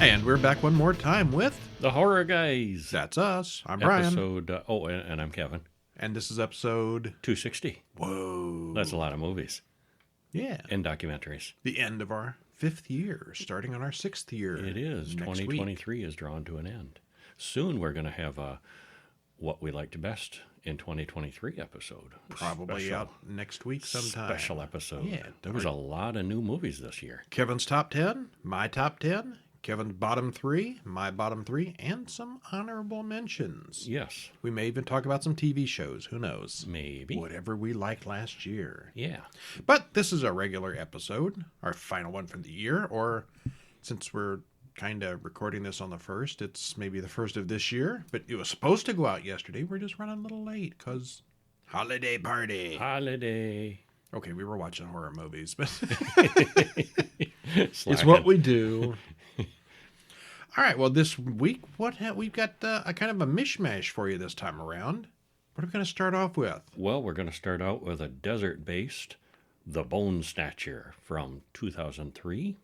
And we're back one more time with The Horror Guys. That's Us. I'm Brian. And I'm Kevin. And this is episode 260. Whoa. That's a lot of movies. Yeah. And documentaries. The end of our 5th year, starting on our 6th year. It is. 2023 is drawn to an end. Soon we're going to have a What We Liked Best in 2023 episode. Probably out next week sometime. Special episode. Yeah. There was a lot of new movies this year. Kevin's top 10, my top 10, Kevin's bottom 3, my bottom 3, and some honorable mentions. Yes. We may even talk about some TV shows. Who knows? Maybe. Whatever we liked last year. Yeah. But this is a regular episode, our final one for the year, or since we're kind of recording this on the 1st, it's maybe the 1st of this year, but it was supposed to go out yesterday. We're just running a little late because holiday party. Holiday. Okay, we were watching horror movies, but Slacking. it's what we do. All right, well, this week, we've got a kind of a mishmash for you this time around. What are we going to start off with? Well, we're going to start out with a desert-based The Bone Snatcher from 2003,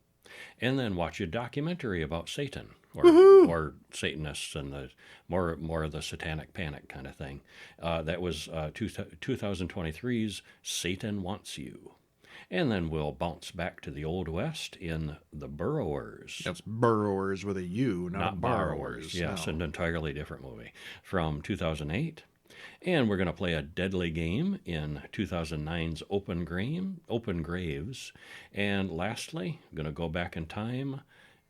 and then watch a documentary about Satan, or Satanists and the more of the satanic panic kind of thing. That was 2023's Satan Wants You. And then we'll bounce back to the Old West in The Burrowers. That's Burrowers with a U, not Borrowers. Yes, no. An entirely different movie from 2008. And we're going to play a deadly game in 2009's Open Graves. And lastly, I'm going to go back in time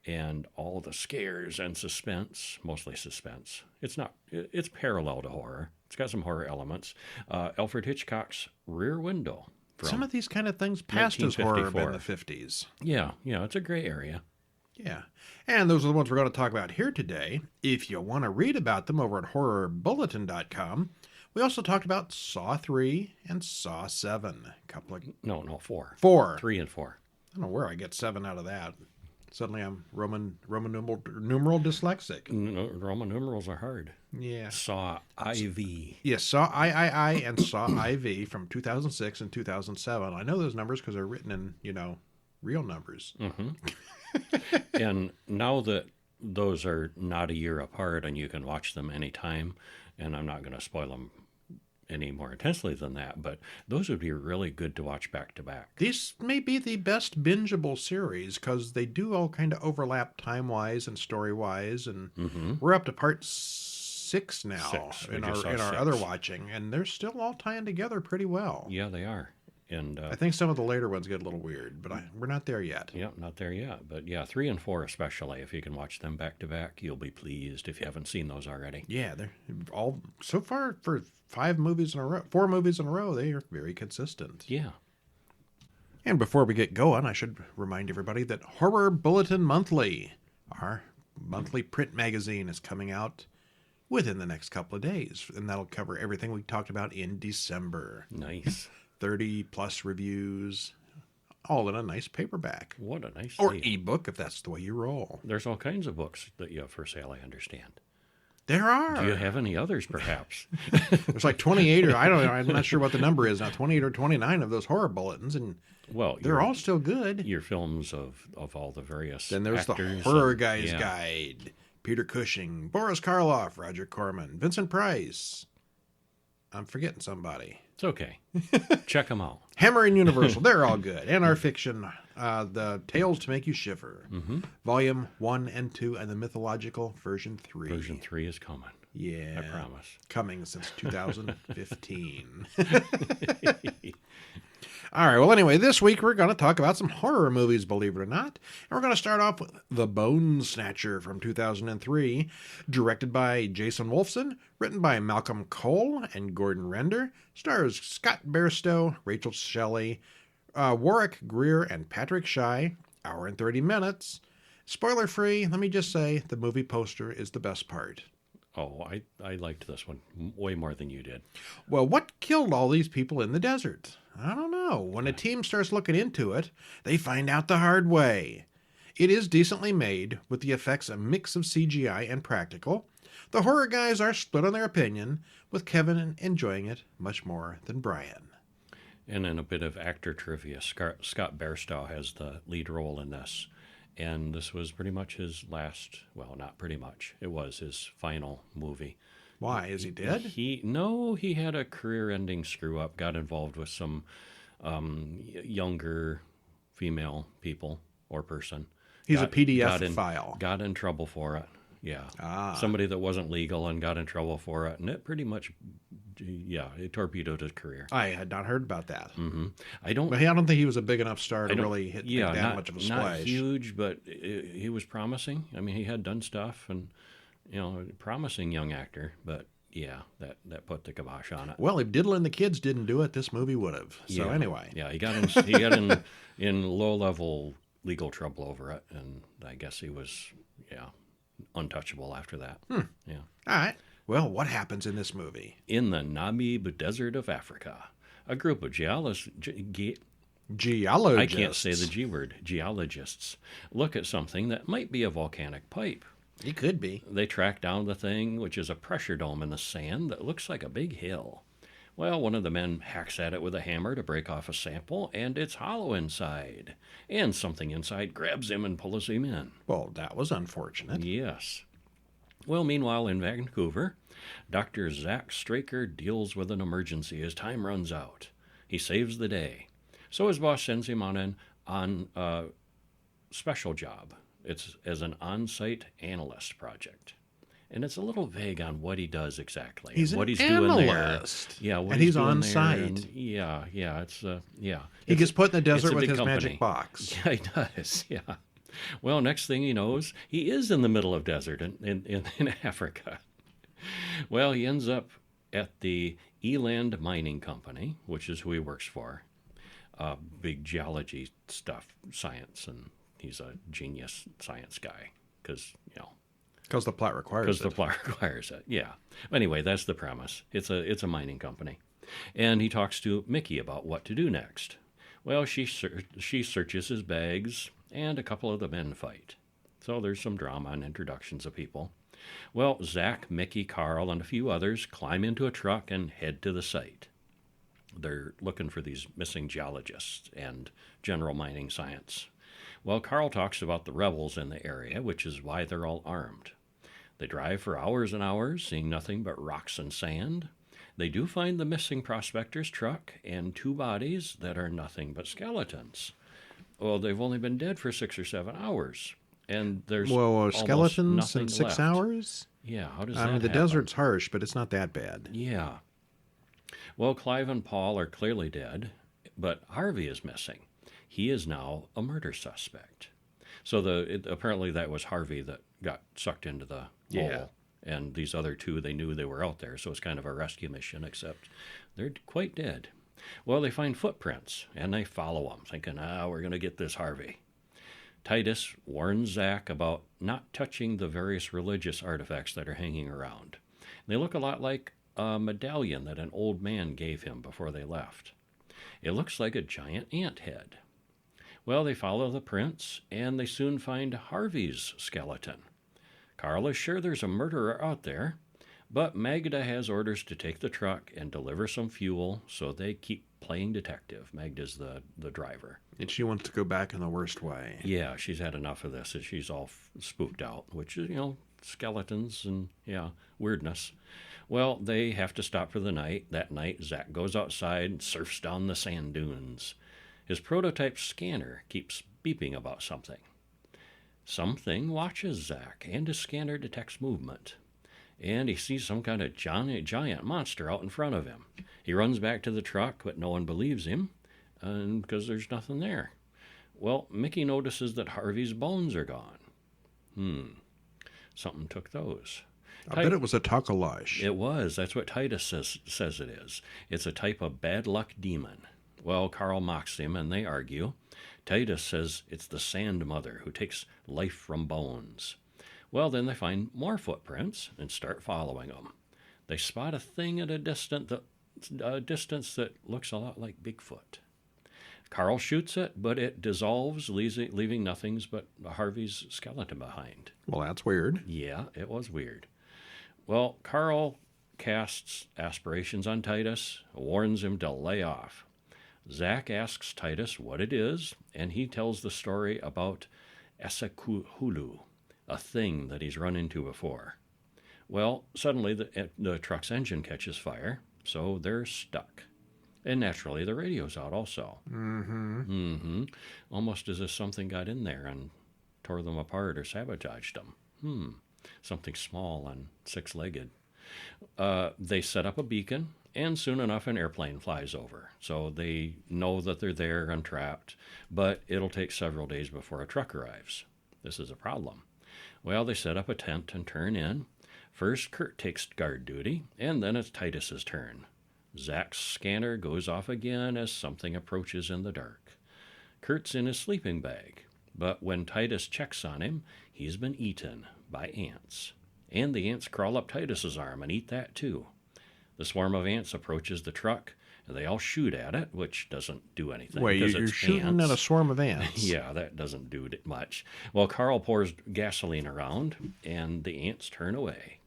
and all the scares and suspense, mostly suspense. It's parallel to horror. It's got some horror elements. Alfred Hitchcock's Rear Window. Some of these kind of things passed as horror in the 50s. Yeah, it's a gray area. Yeah. And those are the ones we're going to talk about here today. If you want to read about them over at horrorbulletin.com, we also talked about Saw 3 and Saw 7. No, 4. 4. 3 and 4. I don't know where I get 7 out of that. Suddenly I'm Roman numeral dyslexic. Roman numerals are hard. Yeah. Saw IV. Yes, Saw I and Saw IV from 2006 and 2007. I know those numbers because they're written in, real numbers. Mm-hmm. And now that those are not a year apart and you can watch them anytime, and I'm not going to spoil them any more intensely than that, but those would be really good to watch back to back. These may be the best bingeable series because they do all kind of overlap time-wise and story-wise, and we're up to part 6 now in our other watching, and they're still all tying together pretty well. Yeah, they are. And I think some of the later ones get a little weird, but we're not there yet. Yeah, not there yet. But yeah, 3 and 4 especially, if you can watch them back to back, you'll be pleased if you haven't seen those already. Yeah, they're all, so far for 4 movies in a row, they are very consistent. Yeah. And before we get going, I should remind everybody that Horror Bulletin Monthly, our monthly print magazine, is coming out within the next couple of days, and that'll cover everything we talked about in December. Nice. 30-plus reviews, all in a nice paperback. What a nice Or deal. ebook, if that's the way you roll. There's all kinds of books that you have for sale, I understand. There are. Do you have any others, perhaps? There's like 28 or, I don't know, I'm not sure what the number is now, 28 or 29 of those horror bulletins, and they're all still good. Your films of all the various Then there's the Horror Guys Guide. Peter Cushing, Boris Karloff, Roger Corman, Vincent Price. I'm forgetting somebody. It's okay. Check them out. Hammer and Universal, they're all good. And our fiction, the Tales to Make You Shiver. Volume 1 and 2, and the mythological version 3. Version 3 is coming. Yeah. I promise. Coming since 2015. All right, well, anyway, this week we're going to talk about some horror movies, believe it or not. And we're going to start off with The Bone Snatcher from 2003, directed by Jason Wolfson, written by Malcolm Cole and Gordon Render, stars Scott Bairstow, Rachel Shelley, Warwick Greer, and Patrick Shy, hour and 30 minutes. Spoiler-free, let me just say, the movie poster is the best part. Oh, I liked this one way more than you did. Well, what killed all these people in the desert? I don't know. When a team starts looking into it, they find out the hard way. It is decently made, with the effects a mix of CGI and practical. The horror guys are split on their opinion, with Kevin enjoying it much more than Brian. And in a bit of actor trivia, Scott Bairstow has the lead role in this. And this was pretty much his last, well, not pretty much, it was his final movie. Why? Is he dead? He had a career-ending screw-up, got involved with some younger female people or person. He's a PDF file. Got in trouble for it. Yeah. Ah. Somebody that wasn't legal and got in trouble for it. And it pretty much, it torpedoed his career. I had not heard about that. Mm-hmm. But I don't think he was a big enough star to really hit that much of a splash. Not huge, but he was promising. I mean, he had done stuff and, promising young actor. But, yeah, that put the kibosh on it. Well, if Diddle and the Kids didn't do it, this movie would have. So anyway. Yeah, he got in low-level legal trouble over it. And I guess he was, untouchable after that. Yeah. All right. Well, what happens in this movie? In the Namib Desert of Africa, a group of geologists, I can't say the G word, geologists, look at something that might be a volcanic pipe. It could be. They track down the thing, which is a pressure dome in the sand that looks like a big hill. Well, one of the men hacks at it with a hammer to break off a sample, and it's hollow inside. And something inside grabs him and pulls him in. Well, that was unfortunate. Yes. Well, meanwhile, in Vancouver, Dr. Zach Straker deals with an emergency as time runs out. He saves the day. So his boss sends him on a special job. It's as an on-site analyst project. And it's a little vague on what he does exactly. He's what an he's analyst. doing there. Yeah, and he's on site. He gets put in the desert with his company. magic box. Yeah, he does. Yeah. Well, next thing he knows, he is in the middle of desert in Africa. Well, he ends up at the Eland Mining Company, which is who he works for. Big geology stuff, science, and he's a genius science guy because, Because the plot requires it. Because the plot requires it, yeah. Anyway, that's the premise. It's a mining company. And he talks to Mickey about what to do next. Well, she searches his bags, and a couple of the men fight. So there's some drama and introductions of people. Well, Zach, Mickey, Carl, and a few others climb into a truck and head to the site. They're looking for these missing geologists and general mining science. Well, Carl talks about the rebels in the area, which is why they're all armed. They drive for hours and hours, seeing nothing but rocks and sand. They do find the missing prospector's truck and 2 bodies that are nothing but skeletons. Well, they've only been dead for 6 or 7 hours, and there's skeletons in 6 left. hours? Yeah, how does that I mean, the happen? desert's harsh, but it's not that bad. Yeah. Well, Clive and Paul are clearly dead, but Harvey is missing. He is now a murder suspect. So apparently that was Harvey that got sucked into the hole. And these other 2, they knew they were out there, so it's kind of a rescue mission, except they're quite dead. Well, they find footprints, and they follow them, thinking, we're going to get this Harvey. Titus warns Zach about not touching the various religious artifacts that are hanging around. They look a lot like a medallion that an old man gave him before they left. It looks like a giant ant head. Well, they follow the prints, and they soon find Harvey's skeleton. Carl is sure there's a murderer out there, but Magda has orders to take the truck and deliver some fuel, so they keep playing detective. Magda's the driver. And she wants to go back in the worst way. Yeah, she's had enough of this, and she's all spooked out, which is, skeletons and, weirdness. Well, they have to stop for the night. That night, Zach goes outside and surfs down the sand dunes. His prototype scanner keeps beeping about something. Something watches Zach, and his scanner detects movement. And he sees some kind of giant monster out in front of him. He runs back to the truck, but no one believes him, because there's nothing there. Well, Mickey notices that Harvey's bones are gone. Something took those. I bet it was a takalage. It was. That's what Titus says it is. It's a type of bad luck demon. Well, Carl mocks him, and they argue. Titus says it's the Sand Mother who takes life from bones. Well, then they find more footprints and start following them. They spot a thing at a distance that looks a lot like Bigfoot. Carl shoots it, but it dissolves, leaving nothing but Harvey's skeleton behind. Well, that's weird. Yeah, it was weird. Well, Carl casts aspirations on Titus, warns him to lay off. Zach asks Titus what it is, and he tells the story about Esekuhulu, a thing that he's run into before. Well, suddenly the truck's engine catches fire, so they're stuck. And naturally, the radio's out also. Almost as if something got in there and tore them apart or sabotaged them. Something small and six-legged. They set up a beacon, and soon enough an airplane flies over. So they know that they're there and trapped, but it'll take several days before a truck arrives. This is a problem. Well, they set up a tent and turn in. First, Kurt takes guard duty, and then it's Titus's turn. Zach's scanner goes off again as something approaches in the dark. Kurt's in his sleeping bag, but when Titus checks on him, he's been eaten by ants. And the ants crawl up Titus's arm and eat that too. The swarm of ants approaches the truck, and they all shoot at it, which doesn't do anything. Wait, you're shooting at a swarm of ants? Yeah, that doesn't do much. Well, Carl pours gasoline around, and the ants turn away.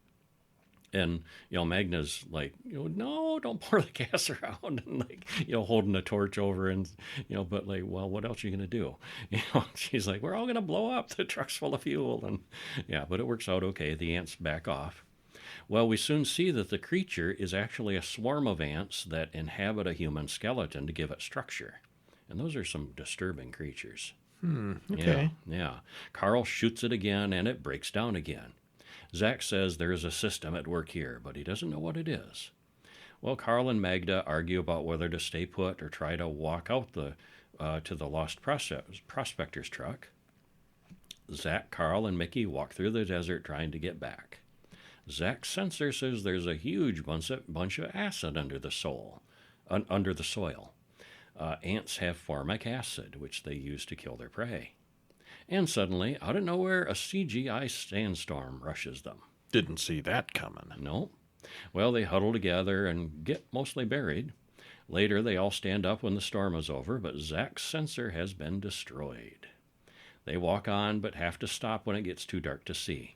And, Magna's like, no, don't pour the gas around, and holding a torch over, and, but well, what else are you going to do? She's like, we're all going to blow up. The truck's full of fuel. And yeah, but it works out okay. The ants back off. Well, we soon see that the creature is actually a swarm of ants that inhabit a human skeleton to give it structure. And those are some disturbing creatures. Okay. Yeah. Carl shoots it again, and it breaks down again. Zach says there is a system at work here, but he doesn't know what it is. Well, Carl and Magda argue about whether to stay put or try to walk out to the lost prospector's truck. Zach, Carl, and Mickey walk through the desert trying to get back. Zach's sensor says there's a huge bunch of acid under the soil. Ants have formic acid, which they use to kill their prey. And suddenly, out of nowhere, a CGI sandstorm rushes them. Didn't see that coming. No. Well, they huddle together and get mostly buried. Later, they all stand up when the storm is over, but Zach's sensor has been destroyed. They walk on, but have to stop when it gets too dark to see.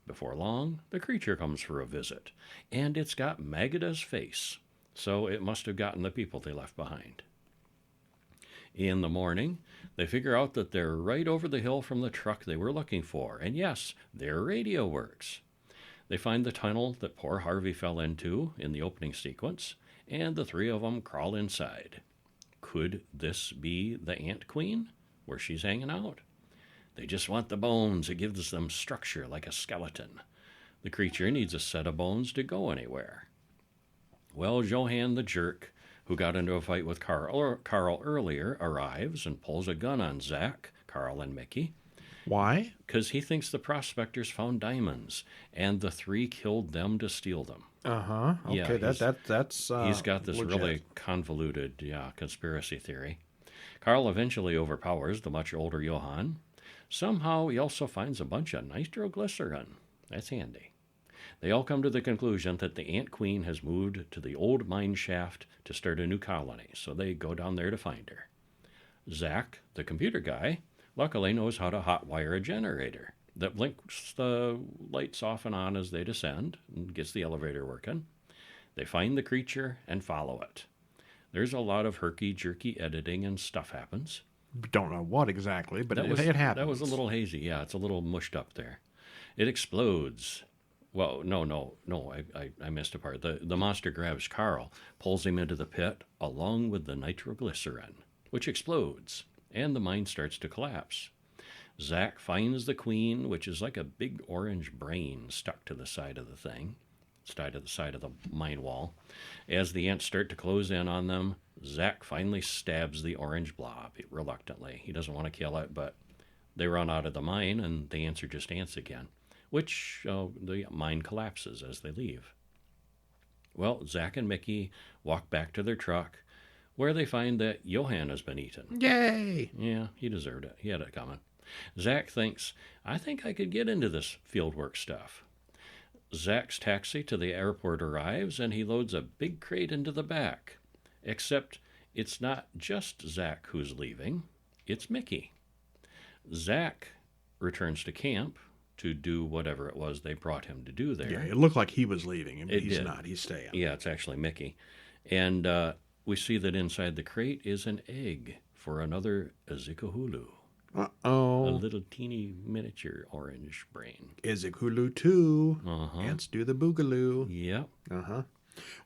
Before long, the creature comes for a visit, and it's got Magda's face, so it must have gotten the people they left behind. In the morning, they figure out that they're right over the hill from the truck they were looking for, and yes, their radio works. They find the tunnel that poor Harvey fell into in the opening sequence, and the three of them crawl inside. Could this be the Ant Queen, where she's hanging out? They just want the bones. It gives them structure like a skeleton. The creature needs a set of bones to go anywhere. Well, Johann the jerk, who got into a fight with Carl earlier, arrives and pulls a gun on Zach, Carl, and Mickey. Why? Because he thinks the prospectors found diamonds, and the three killed them to steal them. Okay, yeah, that's he's got this legit. really convoluted conspiracy theory. Carl eventually overpowers the much older Johann. Somehow he also finds a bunch of nitroglycerin. That's handy. They all come to the conclusion that the Ant Queen has moved to the old mine shaft to start a new colony, so they go down there to find her. Zach, the computer guy, luckily knows how to hotwire a generator that blinks the lights off and on as they descend and gets the elevator working. They find the creature and follow it. There's a lot of herky-jerky editing and stuff happens. Don't know what exactly, but it happens. That was a little hazy. Yeah, it's a little mushed up there. It explodes. Well, no, I missed a part. The monster grabs Carl, pulls him into the pit, along with the nitroglycerin, which explodes, and the mine starts to collapse. Zach finds the queen, which is like a big orange brain stuck to the side of the thing, side of the mine wall. As the ants start to close in on them, Zach finally stabs the orange blob reluctantly. He doesn't want to kill it, but they run out of the mine, and the ants are just ants again, which the mine collapses as they leave. Well, Zach and Mickey walk back to their truck, where they find that Johann has been eaten. Yay! Yeah, he deserved it. He had it coming. Zach thinks, I think I could get into this fieldwork stuff. Zach's taxi to the airport arrives, and he loads a big crate into the back. Except it's not just Zach who's leaving, it's Mickey. Zach returns to camp to do whatever it was they brought him to do there. Yeah, it looked like he was leaving, and he's did. not. He's staying. Yeah, it's actually Mickey. And we see that inside the crate is an egg for another Ezekahulu. Uh-oh. A little teeny miniature orange brain. Izikulu too. Uh-huh. Ants do the boogaloo. Yep. Uh-huh.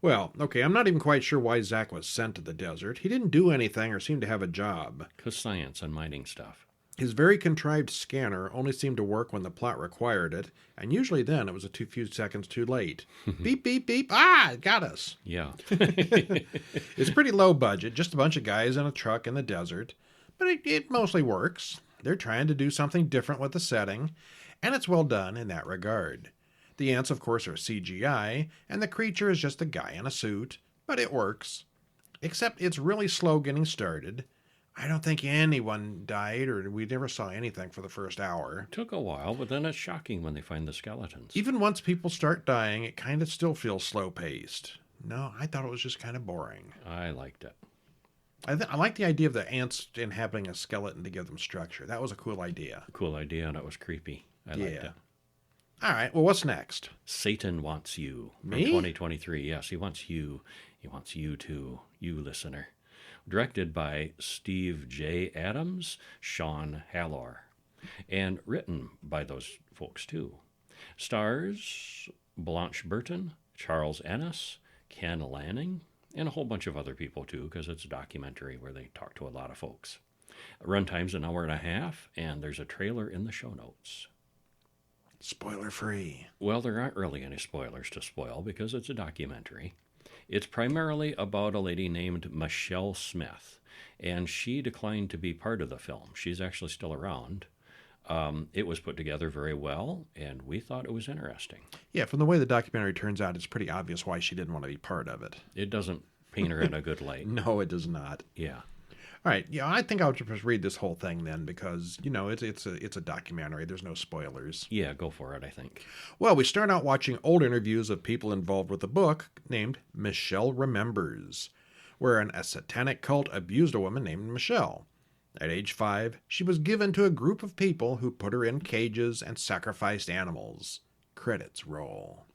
Well, okay, I'm not even quite sure why Zach was sent to the desert. He didn't do anything or seem to have a job. 'Cause science and mining stuff. His very contrived scanner only seemed to work when the plot required it, and usually then it was a few seconds too late. Beep, beep, beep. Ah, it got us. Yeah. It's pretty low budget, just a bunch of guys in a truck in the desert, but it mostly works. They're trying to do something different with the setting, and it's well done in that regard. The ants, of course, are CGI, and the creature is just a guy in a suit, but it works. Except it's really slow getting started. I don't think anyone died, or we never saw anything for the first hour. Took a while, but then it's shocking when they find the skeletons. Even once people start dying, it kind of still feels slow-paced. No, I thought it was just kind of boring. I liked it. I like the idea of the ants inhabiting a skeleton to give them structure. That was a cool idea. Cool idea, and it was creepy. I liked it. All right, well, what's next? Satan Wants You. Me? From 2023. Yes, he wants you. He wants you too, you listener. Directed by Steve J. Adams, Sean Hallor. And written by those folks too. Stars Blanche Burton, Charles Ennis, Ken Lanning, and a whole bunch of other people too, because it's a documentary where they talk to a lot of folks. Runtime's an hour and a half, and there's a trailer in the show notes. Spoiler free. Well, there aren't really any spoilers to spoil because it's a documentary. It's primarily about a lady named Michelle Smith, and she declined to be part of the film. She's actually still around. It was put together very well, and we thought it was interesting. Yeah, from the way the documentary turns out, it's pretty obvious why she didn't want to be part of it. It doesn't paint her in a good light. No, it does not. Yeah. All right, yeah, I think I'll just read this whole thing then because, it's a documentary. There's no spoilers. Yeah, go for it, I think. Well, we start out watching old interviews of people involved with the book named Michelle Remembers, wherein a satanic cult abused a woman named Michelle. At age 5, she was given to a group of people who put her in cages and sacrificed animals. Credits roll.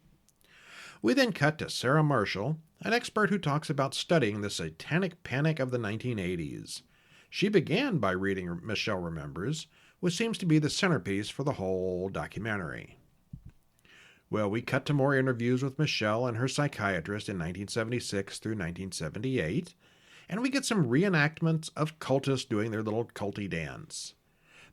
We then cut to Sarah Marshall, an expert who talks about studying the satanic panic of the 1980s. She began by reading Michelle Remembers, which seems to be the centerpiece for the whole documentary. Well, we cut to more interviews with Michelle and her psychiatrist in 1976 through 1978, and we get some reenactments of cultists doing their little culty dance.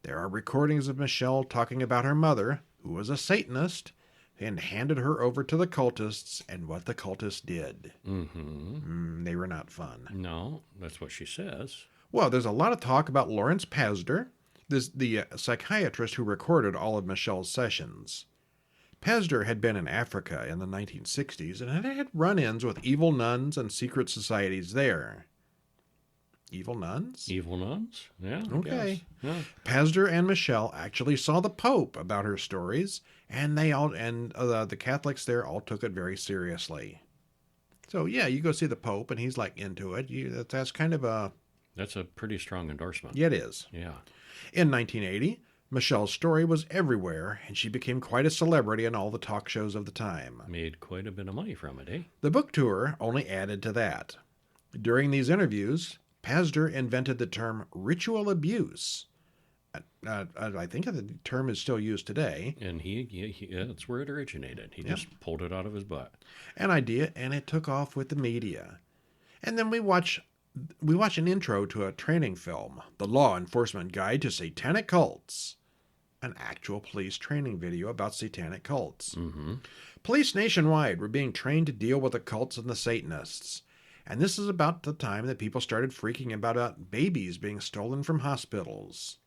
There are recordings of Michelle talking about her mother, who was a Satanist, and handed her over to the cultists and what the cultists did. They were not fun. No, that's what she says. Well, there's a lot of talk about Lawrence Pazder, the psychiatrist who recorded all of Michelle's sessions. Pazder had been in Africa in the 1960s and had run-ins with evil nuns and secret societies there. Evil nuns? Evil nuns? Yeah. Okay. Yeah. Pazder and Michelle actually saw the Pope about her stories, and the Catholics there all took it very seriously. So yeah, you go see the Pope, and he's like into it. That's kind of a... That's a pretty strong endorsement. Yeah, it is. Yeah. In 1980, Michelle's story was everywhere, and she became quite a celebrity in all the talk shows of the time. Made quite a bit of money from it, eh? The book tour only added to that. During these interviews, Pazder invented the term ritual abuse. I think the term is still used today. And that's where it originated. He just pulled it out of his butt. An idea, and it took off with the media. And then we watch an intro to a training film, The Law Enforcement Guide to Satanic Cults. An actual police training video about satanic cults. Mm-hmm. Police nationwide were being trained to deal with the cults and the Satanists. And this is about the time that people started freaking about babies being stolen from hospitals.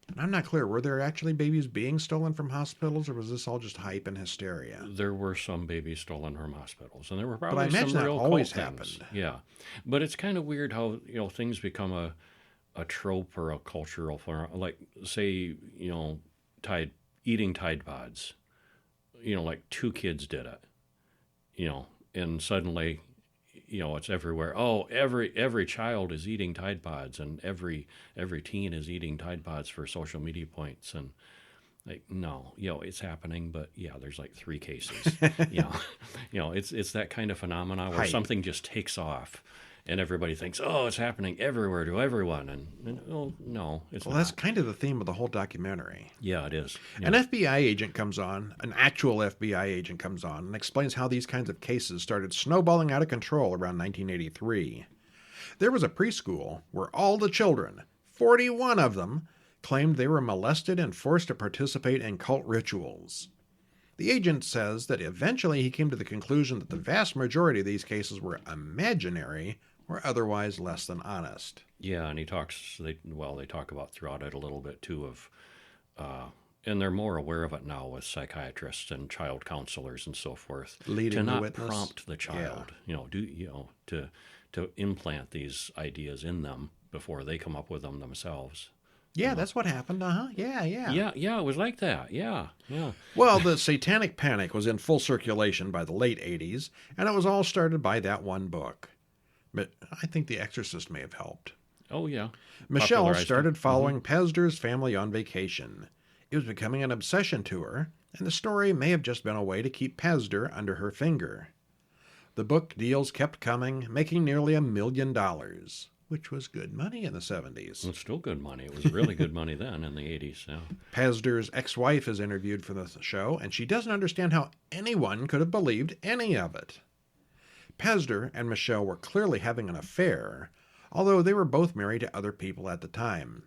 And I'm not clear, were there actually babies being stolen from hospitals, or was this all just hype and hysteria? There were some babies stolen from hospitals, and there were probably but I imagine some that real always cult happened. Things. Yeah, but it's kind of weird how things become a trope or a cultural form. Like say eating Tide Pods. Like 2 kids did it. And suddenly. It's everywhere. Oh, every child is eating Tide Pods, and every teen is eating Tide Pods for social media points. And no, it's happening, but there's like 3 cases. It's that kind of phenomena where Hype. something just takes off, and everybody thinks, oh, it's happening everywhere to everyone, and oh no, it's Well, not. that's kind of the theme of the whole documentary. Yeah, it is. An Yeah. FBI agent comes on, an actual FBI agent comes on, and explains how these kinds of cases started snowballing out of control around 1983. There was a preschool where all the children, 41 of them, claimed they were molested and forced to participate in cult rituals. The agent says that eventually he came to the conclusion that the vast majority of these cases were imaginary or otherwise less than honest. Yeah, and he talks. They talk about throughout it a little bit too of, and they're more aware of it now with psychiatrists and child counselors and so forth. Leading to the not witness. prompt the child, to implant these ideas in them before they come up with them themselves. Yeah, that's what happened. Yeah. Yeah, it was like that. Yeah. Well, the satanic panic was in full circulation by the late 80s, and it was all started by that one book. But I think The Exorcist may have helped. Oh, yeah. Michelle Popularized it. started following Pazder's family on vacation. It was becoming an obsession to her, and the story may have just been a way to keep Pazder under her finger. The book deals kept coming, making nearly $1 million, which was good money in the 70s. It's still good money. It was really good money then in the 80s. Yeah. Pazder's ex-wife is interviewed for the show, and she doesn't understand how anyone could have believed any of it. Pazder and Michelle were clearly having an affair, although they were both married to other people at the time.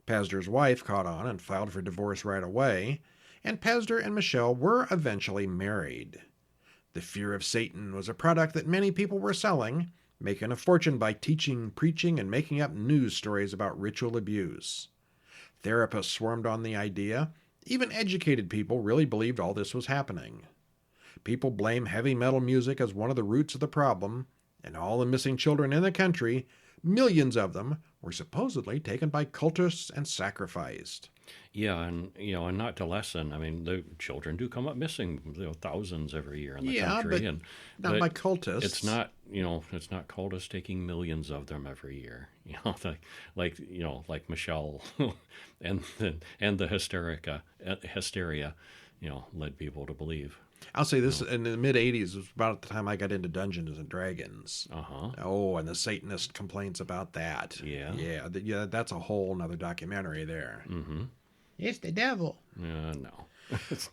Pazder's wife caught on and filed for divorce right away, and Pazder and Michelle were eventually married. The fear of Satan was a product that many people were selling, making a fortune by teaching, preaching, and making up news stories about ritual abuse. Therapists swarmed on the idea. Even educated people really believed all this was happening. People blame heavy metal music as one of the roots of the problem, and all the missing children in the country, millions of them, were supposedly taken by cultists and sacrificed. Yeah, and and not to lessen. I mean, the children do come up missing, thousands every year in the country, but and not by cultists. It's not, it's not cultists taking millions of them every year. Like Michelle, and the hysteria, led people to believe. I'll say this, in the mid-'80s was about the time I got into Dungeons and Dragons. Uh-huh. Oh, and the Satanist complaints about that. Yeah. Yeah, that's a whole nother documentary there. Mm-hmm. It's the devil. No.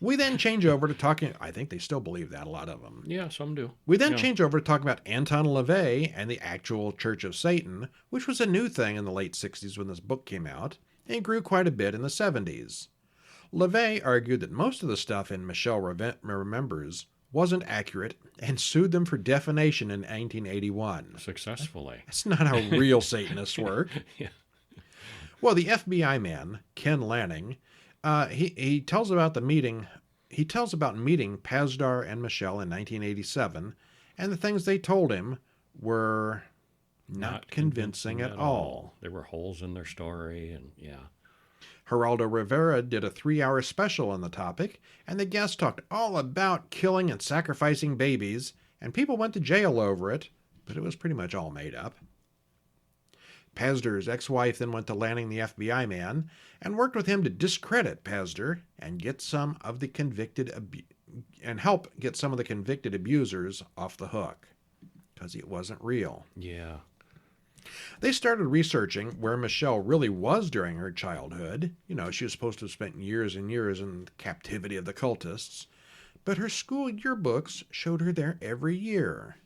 We then change over to talking, I think they still believe that, a lot of them. Yeah, some do. We then change over to talk about Anton LaVey and the actual Church of Satan, which was a new thing in the late 60s when this book came out, and grew quite a bit in the 70s. LaVey argued that most of the stuff in Michelle Remembers wasn't accurate and sued them for defamation in 1981. Successfully. That's not how real Satanists work. Yeah. Well, the FBI man, Ken Lanning, he tells about the meeting. He tells about meeting Pazder and Michelle in 1987, and the things they told him were not convincing at all. There were holes in their story, and yeah. Geraldo Rivera did a 3-hour special on the topic, and the guest talked all about killing and sacrificing babies, and people went to jail over it, but it was pretty much all made up. Pazder's ex-wife then went to Lanning the FBI man and worked with him to discredit Pazder and get some of the help get some of the convicted abusers off the hook, because it wasn't real. Yeah. They started researching where Michelle really was during her childhood. She was supposed to have spent years and years in the captivity of the cultists, but her school yearbooks showed her there every year.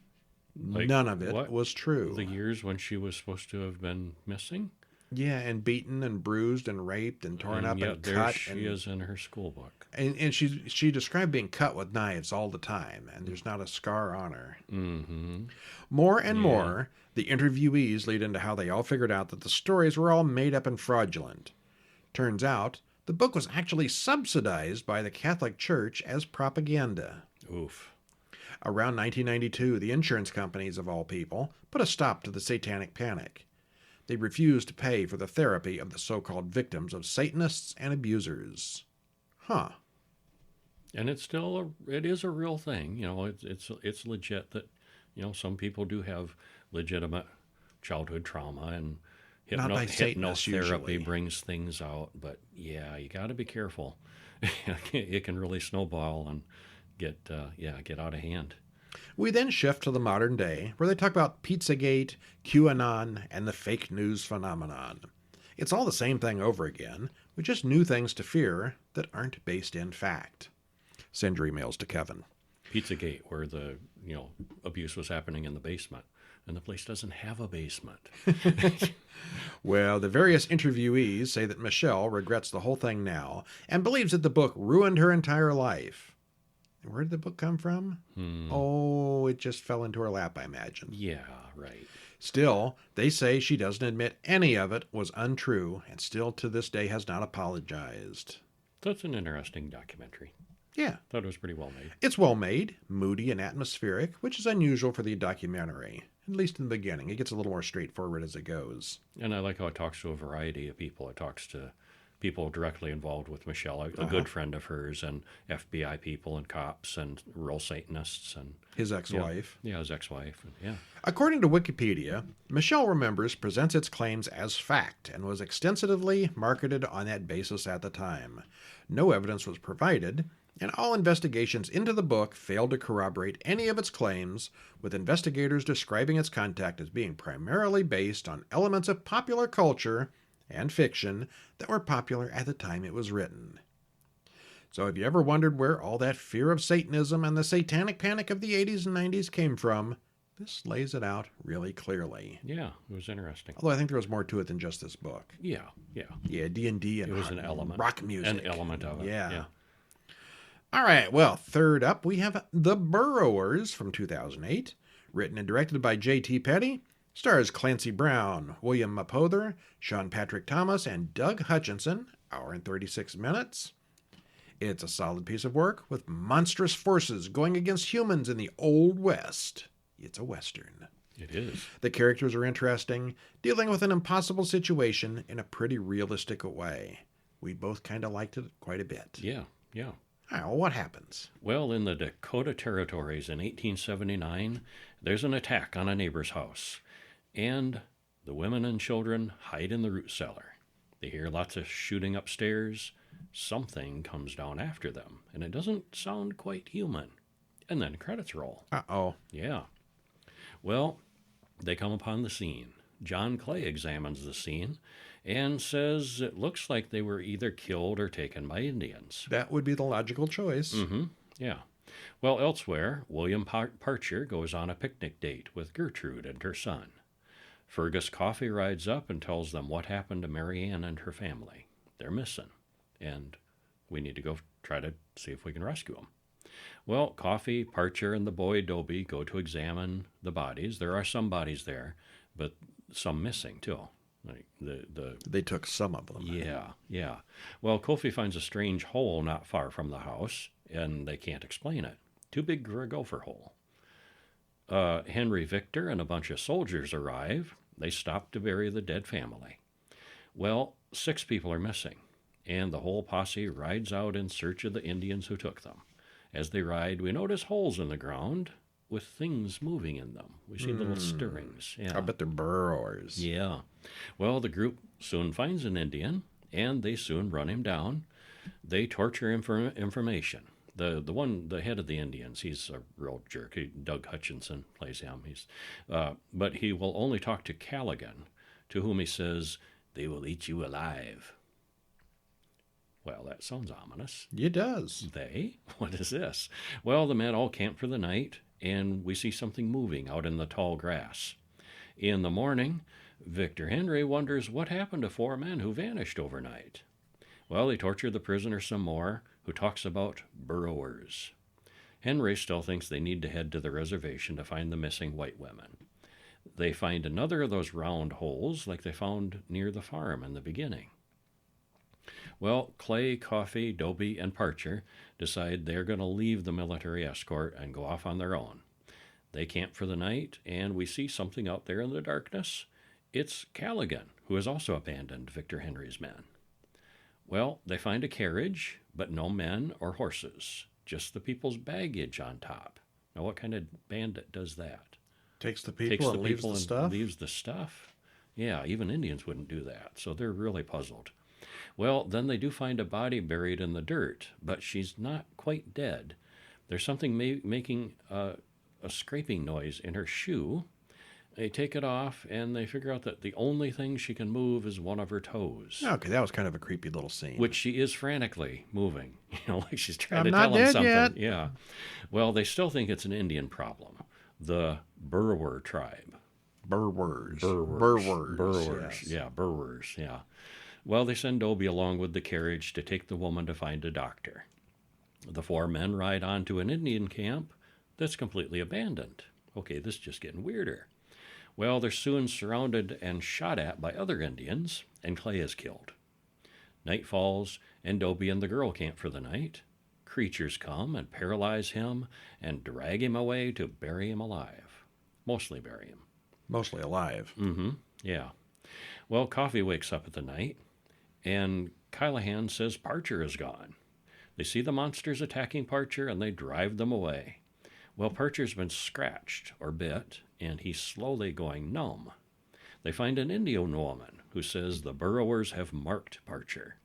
None of it was true. The years when she was supposed to have been missing? Yeah, and beaten and bruised and raped and torn up and there cut. She is in her school book. And she described being cut with knives all the time, and there's not a scar on her. Mm-hmm. More and more, the interviewees lead into how they all figured out that the stories were all made up and fraudulent. Turns out, the book was actually subsidized by the Catholic Church as propaganda. Oof. Around 1992, the insurance companies, of all people, put a stop to the satanic panic. They refused to pay for the therapy of the so-called victims of Satanists and abusers. Huh. And it is a real thing. It's legit that, some people do have legitimate childhood trauma, and hypnotherapy brings things out. But yeah, you got to be careful. It can really snowball and get out of hand. We then shift to the modern day, where they talk about Pizzagate, QAnon, and the fake news phenomenon. It's all the same thing over again, with just new things to fear that aren't based in fact. Send your emails to Kevin. Pizzagate, where the abuse was happening in the basement, and the place doesn't have a basement. Well, the various interviewees say that Michelle regrets the whole thing now and believes that the book ruined her entire life. Where did the book come from? Oh, it just fell into her lap, I imagine. Yeah, right. Still, they say she doesn't admit any of it was untrue and still to this day has not apologized. That's an interesting documentary. Yeah. Thought it was pretty well made. It's well made, moody and atmospheric, which is unusual for the documentary. At least in the beginning. It gets a little more straightforward as it goes. And I like how it talks to a variety of people. It talks to people directly involved with Michelle, a good friend of hers, and FBI people and cops and rural Satanists and His ex-wife. Yeah, his ex-wife. Yeah. According to Wikipedia, Michelle Remembers presents its claims as fact and was extensively marketed on that basis at the time. No evidence was provided, and all investigations into the book failed to corroborate any of its claims, with investigators describing its content as being primarily based on elements of popular culture and fiction that were popular at the time it was written. So have you ever wondered where all that fear of Satanism and the satanic panic of the 80s and 90s came from? This lays it out really clearly. Yeah, it was interesting. Although I think there was more to it than just this book. Yeah. Yeah, D&D and It was an element. rock music. An element of it. Yeah. All right, well, third up, we have The Burrowers from 2008, written and directed by J.T. Petty, stars Clancy Brown, William Mapother, Sean Patrick Thomas, and Doug Hutchinson, hour and 36 minutes. It's a solid piece of work with monstrous forces going against humans in the Old West. It's a Western. It is. The characters are interesting, dealing with an impossible situation in a pretty realistic way. We both kind of liked it quite a bit. Yeah. All right, well, what happens? Well, in the Dakota Territories in 1879, there's an attack on a neighbor's house, and the women and children hide in the root cellar. They hear lots of shooting upstairs. Something comes down after them, and it doesn't sound quite human. And then credits roll. Uh-oh. Yeah. Well, they come upon the scene. John Clay examines the scene and says it looks like they were either killed or taken by Indians. That would be the logical choice. Yeah. Well, elsewhere, William Parcher goes on a picnic date with Gertrude and her son. Fergus Coffey rides up and tells them what happened to Mary Ann and her family. They're missing, and we need to go try to see if we can rescue them. Well, Coffey, Parcher, and the boy Dobie go to examine the bodies. There are some bodies there, but some missing too. Like They took some of them. Yeah. Well, Kofi finds a strange hole not far from the house, and they can't explain it. Too big for a gopher hole. Henry Victor and a bunch of soldiers arrive. They stop to bury the dead family. Well, 6 people are missing, and the whole posse rides out in search of the Indians who took them. As they ride, we notice holes in the ground with things moving in them. We see little stirrings. Yeah. I bet they're burrowers. Yeah. Well, the group soon finds an Indian, and they soon run him down. They torture him for information. The head of the Indians, he's a real jerk. Doug Hutchinson plays him. But he will only talk to Callaghan, to whom he says, "They will eat you alive." Well, that sounds ominous. It does. They? What is this? Well, the men all camp for the night, and we see something moving out in the tall grass. In the morning, Victor Henry wonders what happened to 4 men who vanished overnight. Well, they torture the prisoner some more, who talks about burrowers. Henry still thinks they need to head to the reservation to find the missing white women. They find another of those round holes like they found near the farm in the beginning. Well, Clay, Coffey, Dobie, and Parcher decide they're going to leave the military escort and go off on their own. They camp for the night, and we see something out there in the darkness. It's Callaghan, who has also abandoned Victor Henry's men. Well, they find a carriage, but no men or horses, just the people's baggage on top. Now, what kind of bandit does that? Takes the people and leaves the stuff? Leaves the stuff? Yeah, even Indians wouldn't do that, so they're really puzzled. Well, then they do find a body buried in the dirt, but she's not quite dead. There's something making a scraping noise in her shoe. They take it off, and they figure out that the only thing she can move is one of her toes, Okay, that was kind of a creepy little scene. which she is frantically moving, like she's trying I'm to not tell him dead something. yet. Yeah. Well, they still think it's an Indian problem. The Burrower tribe. Burrowers. Burrowers. Yes. Yeah, Burrowers. Yeah. Well, they send Dobie along with the carriage to take the woman to find a doctor. The four men ride on to an Indian camp that's completely abandoned. Okay, this is just getting weirder. Well, they're soon surrounded and shot at by other Indians, and Clay is killed. Night falls, and Dobie and the girl camp for the night. Creatures come and paralyze him and drag him away to bury him alive. Mostly bury him. Mostly alive. Mm-hmm. Yeah. Well, Coffee wakes up at the night, and Callahan says Parcher is gone. They see the monsters attacking Parcher, and they drive them away. Well, Parcher's been scratched or bit, and he's slowly going numb. They find an Indian woman who says the Burrowers have marked Parcher.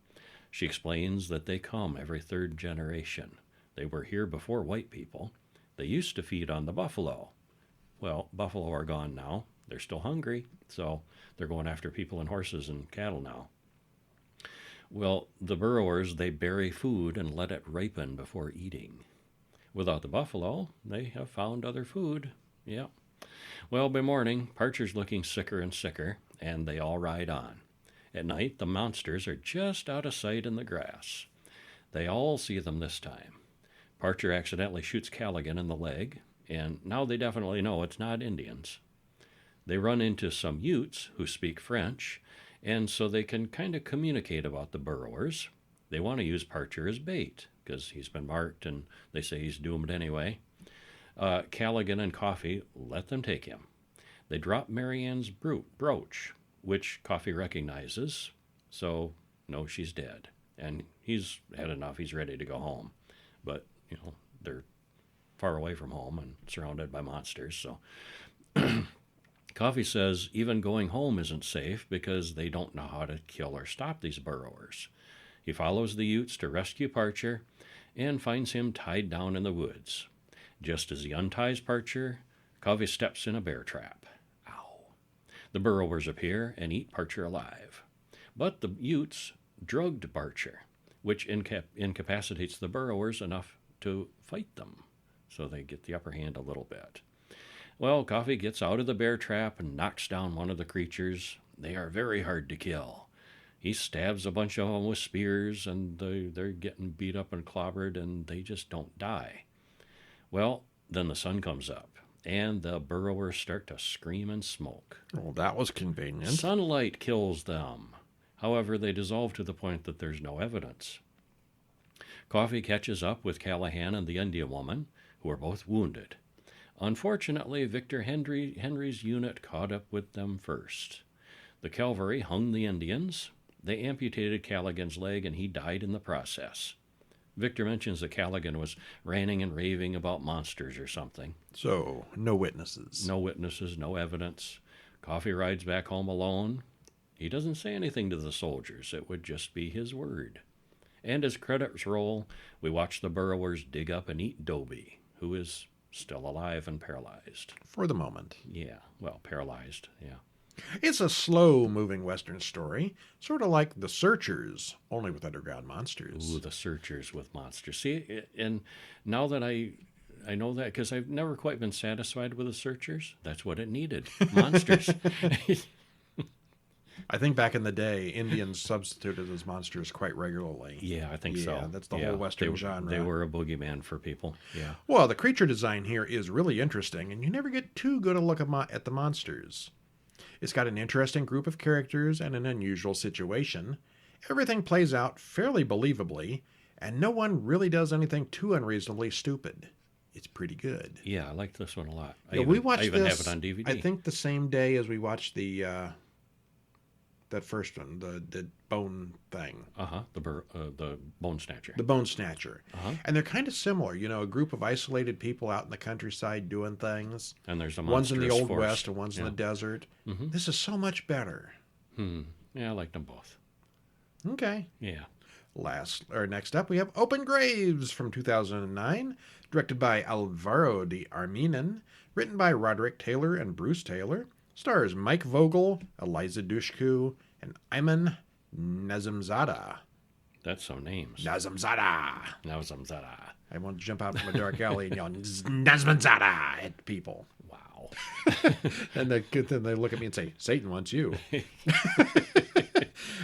She explains that they come every third generation. They were here before white people. They used to feed on the buffalo. Well, buffalo are gone now. They're still hungry, so they're going after people and horses and cattle now. Well, the Burrowers, they bury food and let it ripen before eating. Without the buffalo, they have found other food. Yeah. Well, by morning, Parcher's looking sicker and sicker, and they all ride on. At night, the monsters are just out of sight in the grass. They all see them this time. Parcher accidentally shoots Callaghan in the leg, and now they definitely know it's not Indians. They run into some Utes who speak French, and so they can kind of communicate about the Burrowers. They want to use Parcher as bait, because he's been marked, and they say he's doomed anyway. Callaghan and Coffee let them take him. They drop Marianne's brooch, which Coffee recognizes, so no, she's dead. And he's had enough. He's ready to go home. But, they're far away from home and surrounded by monsters, so... Coffee says even going home isn't safe because they don't know how to kill or stop these Burrowers. He follows the Utes to rescue Parcher and finds him tied down in the woods. Just as he unties Parcher, Coffee steps in a bear trap. Ow. The Burrowers appear and eat Parcher alive. But the Utes drugged Parcher, which incapacitates the Burrowers enough to fight them, so they get the upper hand a little bit. Well, Coffee gets out of the bear trap and knocks down one of the creatures. They are very hard to kill. He stabs a bunch of them with spears, and they're getting beat up and clobbered, and they just don't die. Well, then the sun comes up, and the Burrowers start to scream and smoke. Well, that was convenient. Sunlight kills them. However, they dissolve to the point that there's no evidence. Coffee catches up with Callahan and the Indian woman, who are both wounded. Unfortunately, Victor Henry's unit caught up with them first. The cavalry hung the Indians. They amputated Callaghan's leg, and he died in the process. Victor mentions that Callaghan was ranting and raving about monsters or something. So, no witnesses. No witnesses, no evidence. Coffee rides back home alone. He doesn't say anything to the soldiers. It would just be his word. And as credits roll, we watch the Burrowers dig up and eat Dobie, who is still alive and paralyzed. For the moment. Yeah, well, paralyzed, yeah. It's a slow-moving Western story, sort of like The Searchers, only with underground monsters. Ooh, The Searchers with monsters. See, and now that I know that, because I've never quite been satisfied with The Searchers, that's what it needed, monsters. I think back in the day, Indians substituted as monsters quite regularly. Yeah, I think so. Yeah, that's the whole Western genre. They were a boogeyman for people, yeah. Well, the creature design here is really interesting, and you never get too good a look at the monsters. It's got an interesting group of characters and an unusual situation. Everything plays out fairly believably, and no one really does anything too unreasonably stupid. It's pretty good. Yeah, I like this one a lot. We watched I even this, have it on DVD. I think the same day as we watched the that first one, the bone thing. The Bone Snatcher. The Bone Snatcher. Uh-huh. And they're kind of similar, a group of isolated people out in the countryside doing things. And there's a one's in the Old force. West and one's in the desert. Mm-hmm. This is so much better. Yeah, I liked them both. Okay. Yeah. Next up, we have Open Graves from 2009, directed by Alvaro de Arminen, written by Roderick Taylor and Bruce Taylor, stars Mike Vogel, Eliza Dushku, and Ayman Nazimzada. That's some names. Nazimzada. I want to jump out from a dark alley and yell Nazimzada at people. Wow. And then they look at me and say, Satan wants you.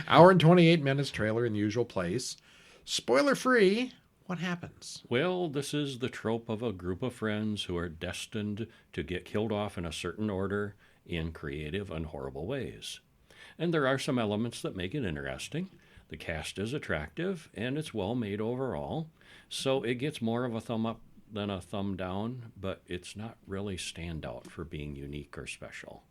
Hour and 28 minutes trailer in the usual place. Spoiler free. What happens? Well, this is the trope of a group of friends who are destined to get killed off in a certain order in creative and horrible ways. And there are some elements that make it interesting. The cast is attractive, and it's well made overall. So it gets more of a thumb up than a thumb down, but it's not really standout for being unique or special.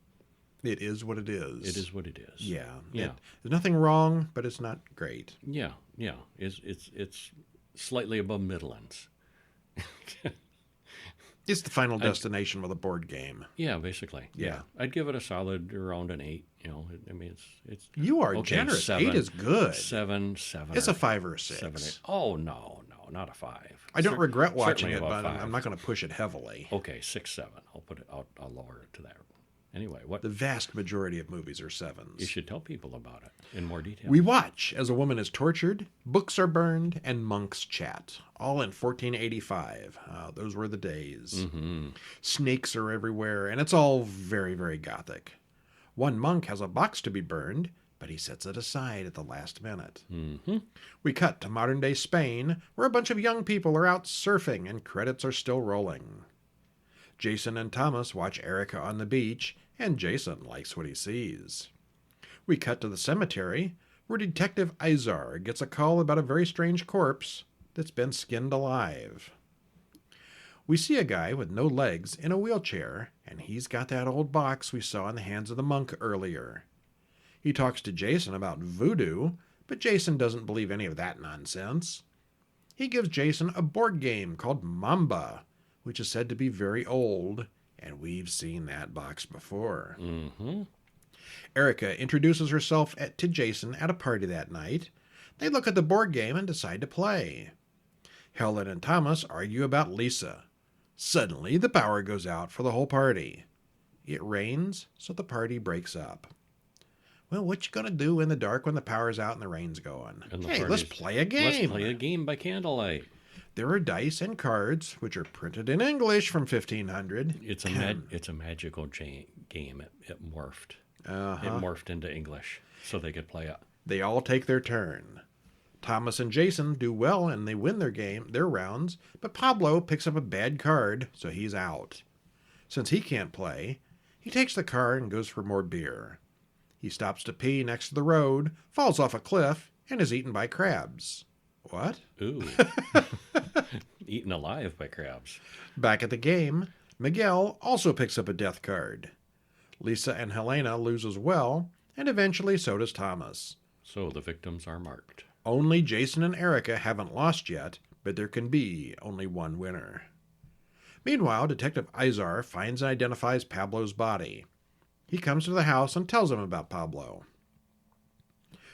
It is what it is. It is what it is. Yeah. Yeah. There's nothing wrong, but it's not great. Yeah. It's slightly above middlings. It's the final destination with a board game. Yeah, basically. Yeah. I'd give it a solid around an 8. I mean, it's. You are okay, generous. 7, 8 is good. 7. It's a 5 or a 6. 7, 8. Oh, no, not a 5. I don't regret watching it, but 5. I'm not going to push it heavily. Okay, 6, 7. I'll lower it to that. Anyway, what? The vast majority of movies are 7s. You should tell people about it in more detail. We watch as a woman is tortured, books are burned, and monks chat. All in 1485. Those were the days. Mm-hmm. Snakes are everywhere, and it's all very, very gothic. One monk has a box to be burned, but he sets it aside at the last minute. Mm-hmm. We cut to modern-day Spain, where a bunch of young people are out surfing, and credits are still rolling. Jason and Thomas watch Erica on the beach, and Jason likes what he sees. We cut to the cemetery, where Detective Izar gets a call about a very strange corpse that's been skinned alive. We see a guy with no legs in a wheelchair, and he's got that old box we saw in the hands of the monk earlier. He talks to Jason about voodoo, but Jason doesn't believe any of that nonsense. He gives Jason a board game called Mamba, which is said to be very old, and we've seen that box before. Mm-hmm. Erica introduces herself to Jason at a party that night. They look at the board game and decide to play. Helen and Thomas argue about Lisa. Suddenly, the power goes out for the whole party. It rains, so the party breaks up. Well, what you gonna do in the dark when the power's out and the rain's going? Hey, let's play a game. Let's play a game by candlelight. There are dice and cards, which are printed in English from 1500. It's a magical game. It morphed. Uh-huh. It morphed into English, so they could play it. They all take their turn. Thomas and Jason do well and they win their rounds, but Pablo picks up a bad card, so he's out. Since he can't play, he takes the card and goes for more beer. He stops to pee next to the road, falls off a cliff, and is eaten by crabs. What? Ooh. Eaten alive by crabs. Back at the game, Miguel also picks up a death card. Lisa and Helena lose as well, and eventually so does Thomas. So the victims are marked. Only Jason and Erica haven't lost yet, but there can be only one winner. Meanwhile, Detective Izar finds and identifies Pablo's body. He comes to the house and tells him about Pablo.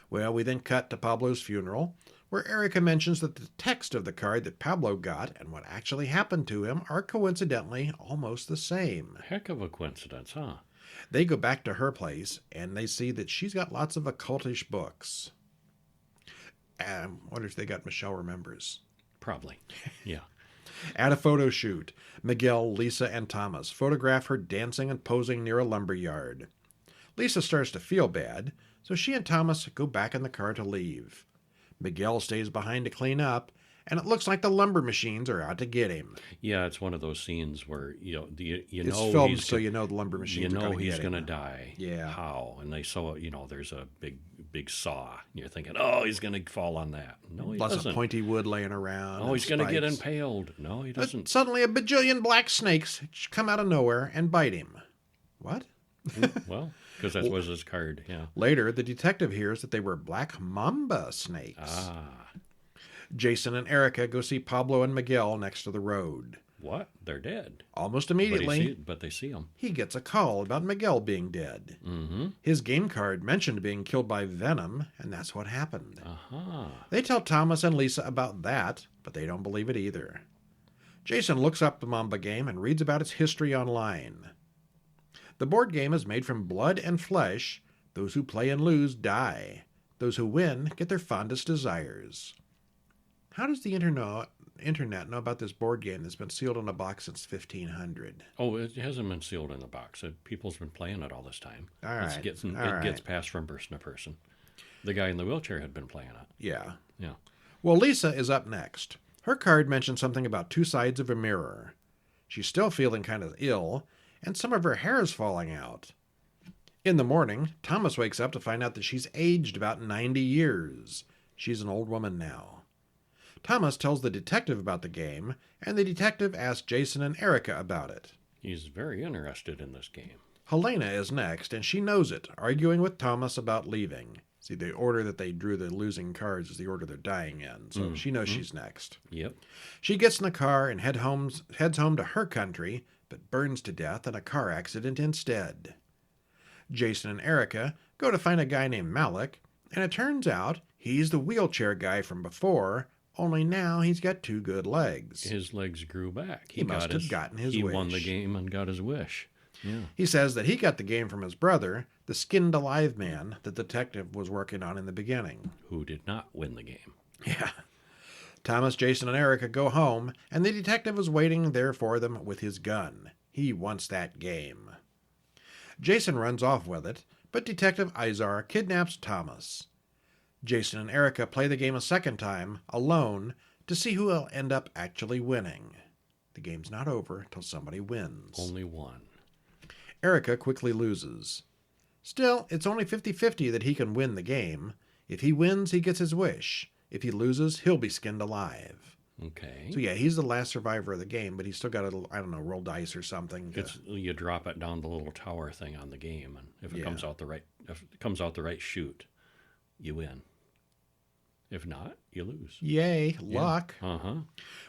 Well, we then cut to Pablo's funeral, where Erica mentions that the text of the card that Pablo got and what actually happened to him are coincidentally almost the same. Heck of a coincidence, huh? They go back to her place, and they see that she's got lots of occultish books. Wonder if they got Michelle Remembers. Probably, yeah. At a photo shoot, Miguel, Lisa, and Thomas photograph her dancing and posing near a lumber yard. Lisa starts to feel bad, so she and Thomas go back in the car to leave. Miguel stays behind to clean up, and it looks like the lumber machines are out to get him. Yeah, it's one of those scenes where it's filmed so you know the lumber machines are going to get him. He's going to die. Yeah. How? And they saw there's a big saw. And you're thinking, oh, he's going to fall on that. No, he doesn't. Lots of pointy wood laying around. Oh, he's going to get impaled. No, he doesn't. But suddenly a bajillion black snakes come out of nowhere and bite him. What? Well, because that was his card, yeah. Later, the detective hears that they were black mamba snakes. Ah. Jason and Erica go see Pablo and Miguel next to the road. What? They're dead. Almost immediately, But they see them. he gets a call about Miguel being dead. Mm-hmm. His game card mentioned being killed by venom, and that's what happened. Uh-huh. They tell Thomas and Lisa about that, but they don't believe it either. Jason looks up the Mamba game and reads about its history online. The board game is made from blood and flesh. Those who play and lose die. Those who win get their fondest desires. How does the internet know about this board game that's been sealed in a box since 1500? Oh, it hasn't been sealed in the box. People's been playing it all this time. All right. It gets passed from person to person. The guy in the wheelchair had been playing it. Yeah. Yeah. Well, Lisa is up next. Her card mentions something about two sides of a mirror. She's still feeling kind of ill, and some of her hair is falling out. In the morning, Thomas wakes up to find out that she's aged about 90 years. She's an old woman now. Thomas tells the detective about the game, and the detective asks Jason and Erica about it. He's very interested in this game. Helena is next, and she knows it, arguing with Thomas about leaving. See, the order that they drew the losing cards is the order they're dying in, so she knows she's next. Yep. She gets in the car and heads home to her country, but burns to death in a car accident instead. Jason and Erica go to find a guy named Malik, and it turns out he's the wheelchair guy from before, only now he's got two good legs. His legs grew back. He must have gotten his wish. wish. He won the game and got his wish. Yeah. He says that he got the game from his brother, the skinned alive man the detective was working on in the beginning. Who did not win the game. Yeah. Thomas, Jason, and Erica go home, and the detective is waiting there for them with his gun. He wants that game. Jason runs off with it, but Detective Izar kidnaps Thomas. Jason and Erica play the game a second time, alone, to see who will end up actually winning. The game's not over till somebody wins. Only one. Erica quickly loses. Still, it's only 50-50 that he can win the game. If he wins, he gets his wish. If he loses, he'll be skinned alive. Okay. So yeah, he's the last survivor of the game, but he's still got to, I don't know, roll dice or something. You drop it down the little tower thing on the game, and if it comes out the right chute, you win. If not, you lose. Yay, luck. Yeah. Uh-huh.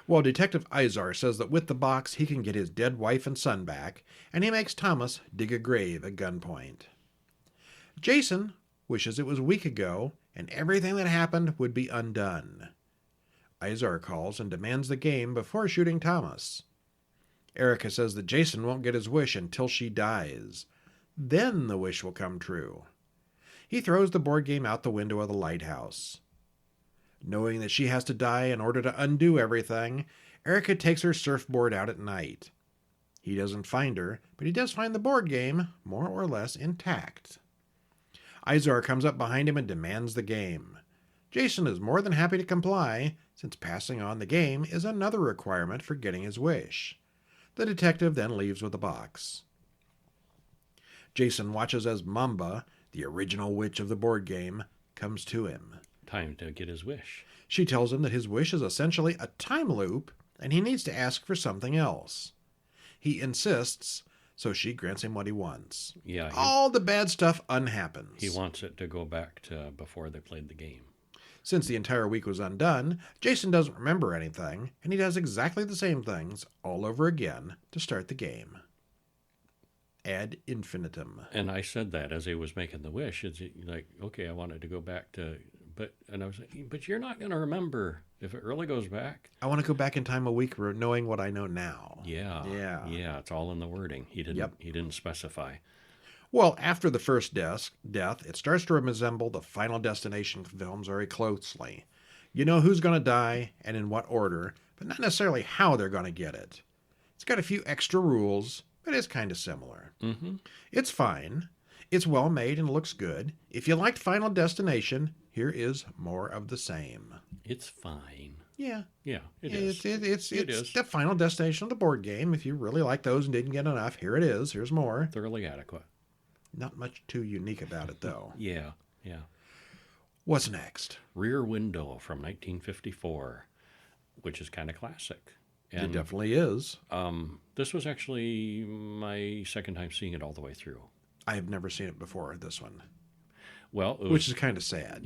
Well, Detective Izar says that with the box, he can get his dead wife and son back, and he makes Thomas dig a grave at gunpoint. Jason wishes it was a week ago, and everything that happened would be undone. Izar calls and demands the game before shooting Thomas. Erica says that Jason won't get his wish until she dies. Then the wish will come true. He throws the board game out the window of the lighthouse. Knowing that she has to die in order to undo everything, Erica takes her surfboard out at night. He doesn't find her, but he does find the board game, more or less intact. Izar comes up behind him and demands the game. Jason is more than happy to comply, since passing on the game is another requirement for getting his wish. The detective then leaves with the box. Jason watches as Mamba, the original witch of the board game, comes to him. Time to get his wish. She tells him that his wish is essentially a time loop, and he needs to ask for something else. He insists, so she grants him what he wants. Yeah. All the bad stuff unhappens. He wants it to go back to before they played the game. Since the entire week was undone, Jason doesn't remember anything, and he does exactly the same things all over again to start the game. Ad infinitum. And I said that as he was making the wish. It's like, okay, I wanted to go back to... And I was like, but you're not going to remember if it really goes back. I want to go back in time a week knowing what I know now. Yeah. It's all in the wording. He didn't specify. Well, after the first death, it starts to resemble the Final Destination films very closely. You know who's going to die and in what order, but not necessarily how they're going to get it. It's got a few extra rules, but it's kind of similar. Mm-hmm. It's fine. It's well made and looks good. If you liked Final Destination, here is more of the same. It's fine. Yeah. Yeah, it is. It's the Final Destination of the board game. If you really like those and didn't get enough, here it is. Here's more. Thoroughly adequate. Not much too unique about it, though. Yeah. What's next? Rear Window from 1954, which is kind of classic. And it definitely is. This was actually my second time seeing it all the way through. I have never seen it before, this one. Well, which is kind of sad.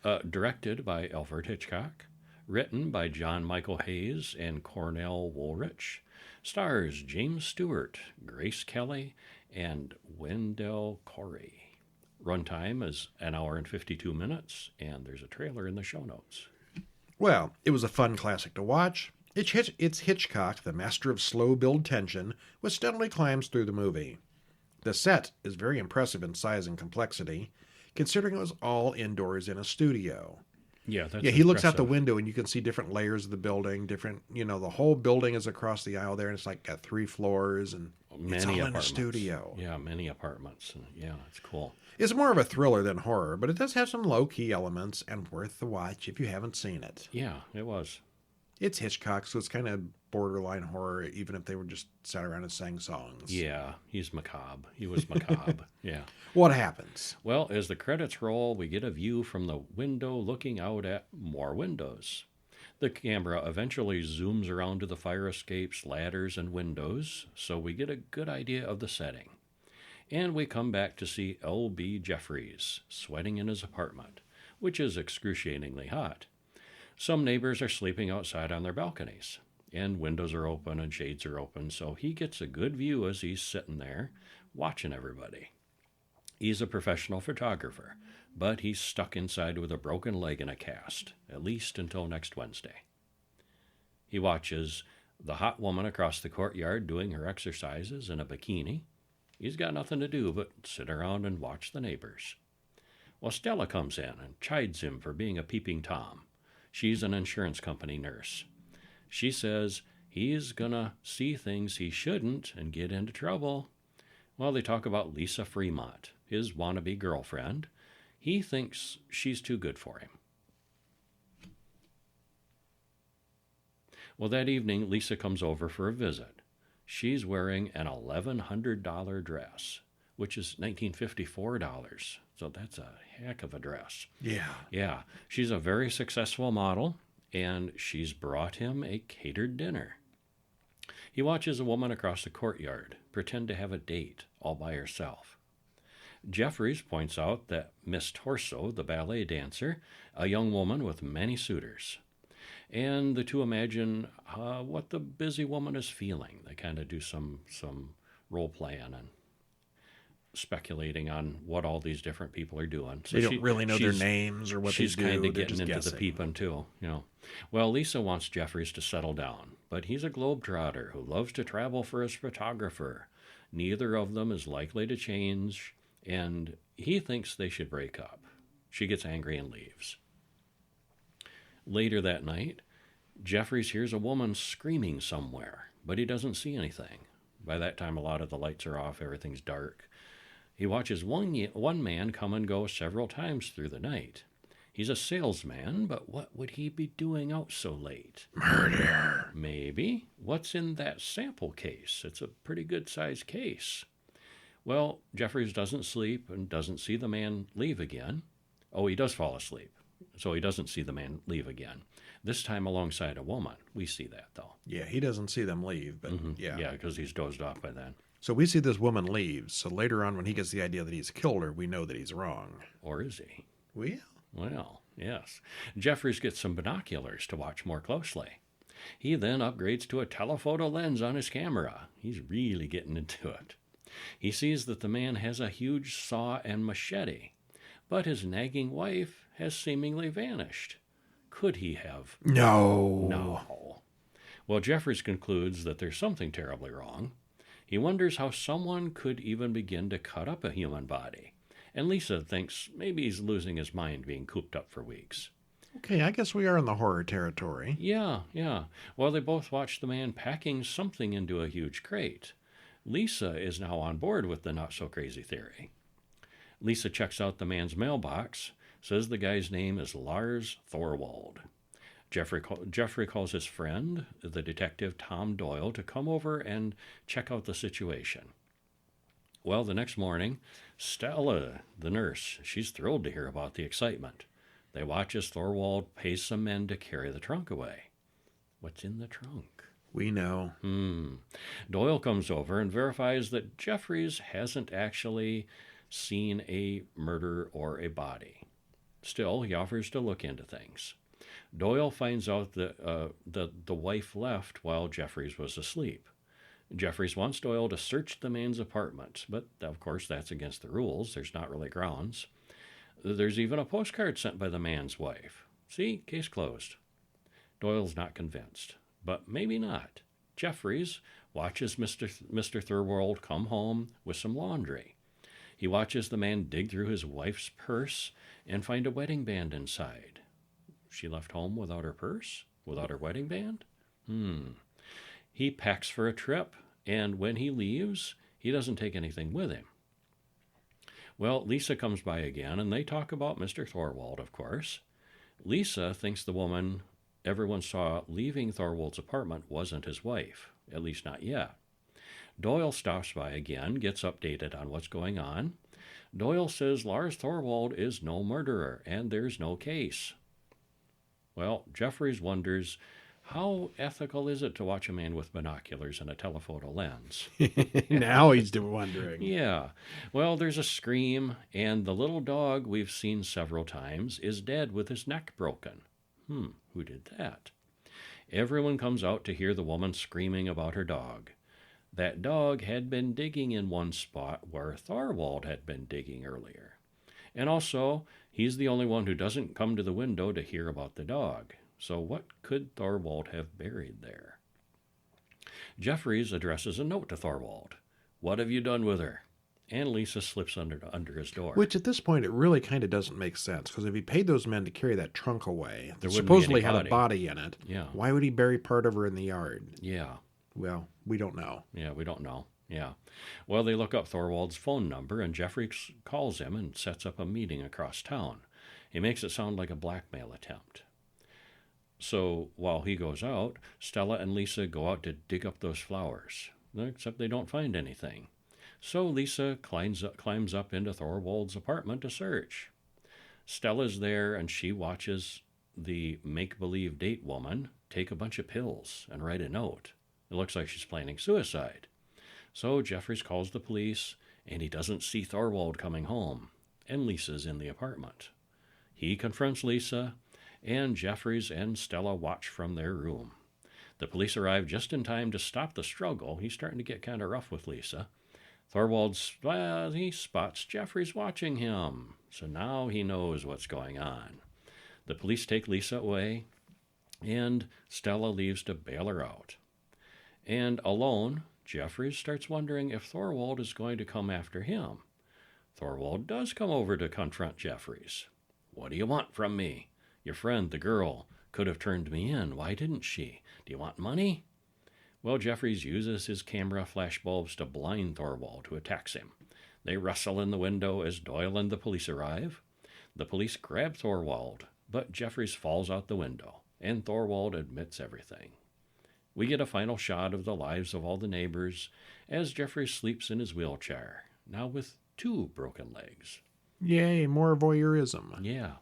Yeah. Directed by Alfred Hitchcock, Written by John Michael Hayes and Cornell Woolrich. Stars James Stewart, Grace Kelly, and Wendell Corey. Runtime is an hour and 52 minutes, and there's a trailer in the show notes. Well, it was a fun classic to watch. It's Hitchcock, the master of slow build tension, which steadily climbs through the movie. The set is very impressive in size and complexity, considering it was all indoors in a studio. Yeah, that's he looks out impressive. the window and you can see different layers of the building, the whole building is across the aisle there, and it's like got 3 floors, and it's all in a studio. Yeah, many apartments. Yeah, it's cool. It's more of a thriller than horror, but it does have some low-key elements and worth the watch if you haven't seen it. Yeah, it was. It's Hitchcock, so it's kind of borderline horror, even if they were just sat around and sang songs. Yeah, he's macabre. He was macabre. Yeah. What happens? Well, as the credits roll, we get a view from the window looking out at more windows. The camera eventually zooms around to the fire escapes, ladders, and windows, so we get a good idea of the setting. And we come back to see L.B. Jeffries sweating in his apartment, which is excruciatingly hot. Some neighbors are sleeping outside on their balconies, and windows are open and shades are open, so he gets a good view as he's sitting there watching everybody. He's a professional photographer, but he's stuck inside with a broken leg and a cast, at least until next Wednesday. He watches the hot woman across the courtyard doing her exercises in a bikini. He's got nothing to do but sit around and watch the neighbors. Well, Stella comes in and chides him for being a peeping Tom. She's an insurance company nurse. She says he's gonna see things he shouldn't and get into trouble. Well, they talk about Lisa Fremont, his wannabe girlfriend. He thinks she's too good for him. Well, that evening, Lisa comes over for a visit. She's wearing an $1,100 dress, which is $1954. So that's a heck of a dress. Yeah. She's a very successful model, and she's brought him a catered dinner. He watches a woman across the courtyard pretend to have a date all by herself. Jeffries points out that Miss Torso, the ballet dancer, a young woman with many suitors. And the two imagine what the busy woman is feeling. They kind of do some role playing and speculating on what all these different people are doing. So they don't really know their names or what they do. She's kind of getting into guessing. the peeping too, Well, Lisa wants Jeffries to settle down, but he's a globetrotter who loves to travel for his photographer. Neither of them is likely to change, and he thinks they should break up. She gets angry and leaves. Later that night, Jeffries hears a woman screaming somewhere, but he doesn't see anything. By that time, a lot of the lights are off, everything's dark. He watches one man come and go several times through the night. He's a salesman, but what would he be doing out so late? Murder. Maybe. What's in that sample case? It's a pretty good-sized case. Well, Jeffries doesn't sleep and doesn't see the man leave again. Oh, he does fall asleep, so he doesn't see the man leave again. This time alongside a woman. We see that, though. Yeah, he doesn't see them leave, but yeah. Yeah, because he's dozed off by then. So we see this woman leave, so later on when he gets the idea that he's killed her, we know that he's wrong. Or is he? Well, yes. Jeffries gets some binoculars to watch more closely. He then upgrades to a telephoto lens on his camera. He's really getting into it. He sees that the man has a huge saw and machete, but his nagging wife has seemingly vanished. Could he have? No. Well, Jeffries concludes that there's something terribly wrong. He wonders how someone could even begin to cut up a human body. And Lisa thinks maybe he's losing his mind being cooped up for weeks. Okay, I guess we are in the horror territory. Yeah. Well, they both watch the man packing something into a huge crate. Lisa is now on board with the not-so-crazy theory. Lisa checks out the man's mailbox, says the guy's name is Lars Thorwald. Jeffrey calls his friend, the detective Tom Doyle, to come over and check out the situation. Well, the next morning, Stella, the nurse, she's thrilled to hear about the excitement. They watch as Thorwald pays some men to carry the trunk away. What's in the trunk? We know. Doyle comes over and verifies that Jeffries hasn't actually seen a murder or a body. Still, he offers to look into things. Doyle finds out that the wife left while Jeffries was asleep. Jeffries wants Doyle to search the man's apartment, but of course that's against the rules. There's not really grounds. There's even a postcard sent by the man's wife. See, case closed. Doyle's not convinced, but maybe not. Jeffries watches Mr. Thorwald come home with some laundry. He watches the man dig through his wife's purse and find a wedding band inside. She left home without her purse? Without her wedding band? He packs for a trip, and when he leaves, he doesn't take anything with him. Well, Lisa comes by again, and they talk about Mr. Thorwald, of course. Lisa thinks the woman everyone saw leaving Thorwald's apartment wasn't his wife, at least not yet. Doyle stops by again, gets updated on what's going on. Doyle says Lars Thorwald is no murderer, and there's no case. Well, Jeffries wonders, how ethical is it to watch a man with binoculars and a telephoto lens? Now he's wondering. Yeah. Well, there's a scream, and the little dog we've seen several times is dead with his neck broken. Who did that? Everyone comes out to hear the woman screaming about her dog. That dog had been digging in one spot where Thorwald had been digging earlier. And also, he's the only one who doesn't come to the window to hear about the dog. So what could Thorwald have buried there? Jeffries addresses a note to Thorwald. What have you done with her? And Lisa slips under his door. Which at this point, it really kind of doesn't make sense, because if he paid those men to carry that trunk away, that There wouldn't supposedly be any had a body in it, Yeah. why would he bury part of her in the yard? Yeah. Well, we don't know. Yeah, we don't know. Yeah. Well, they look up Thorwald's phone number, and Jeffries calls him and sets up a meeting across town. He makes it sound like a blackmail attempt. So while he goes out, Stella and Lisa go out to dig up those flowers, except they don't find anything. So Lisa climbs up into Thorwald's apartment to search. Stella's there, and she watches the make-believe date woman take a bunch of pills and write a note. It looks like she's planning suicide. So Jeffries calls the police, and he doesn't see Thorwald coming home, and Lisa's in the apartment. He confronts Lisa, and Jeffries and Stella watch from their room. The police arrive just in time to stop the struggle. He's starting to get kind of rough with Lisa. Thorwald, he spots Jeffries watching him, so now he knows what's going on. The police take Lisa away, and Stella leaves to bail her out. And alone, Jeffries starts wondering if Thorwald is going to come after him. Thorwald does come over to confront Jeffries. What do you want from me? Your friend, the girl, could have turned me in. Why didn't she? Do you want money? Well, Jeffries uses his camera flashbulbs to blind Thorwald, who attacks him. They wrestle in the window as Doyle and the police arrive. The police grab Thorwald, but Jeffries falls out the window, and Thorwald admits everything. We get a final shot of the lives of all the neighbors as Jeffries sleeps in his wheelchair, now with 2 broken legs. Yay, more voyeurism. Yeah.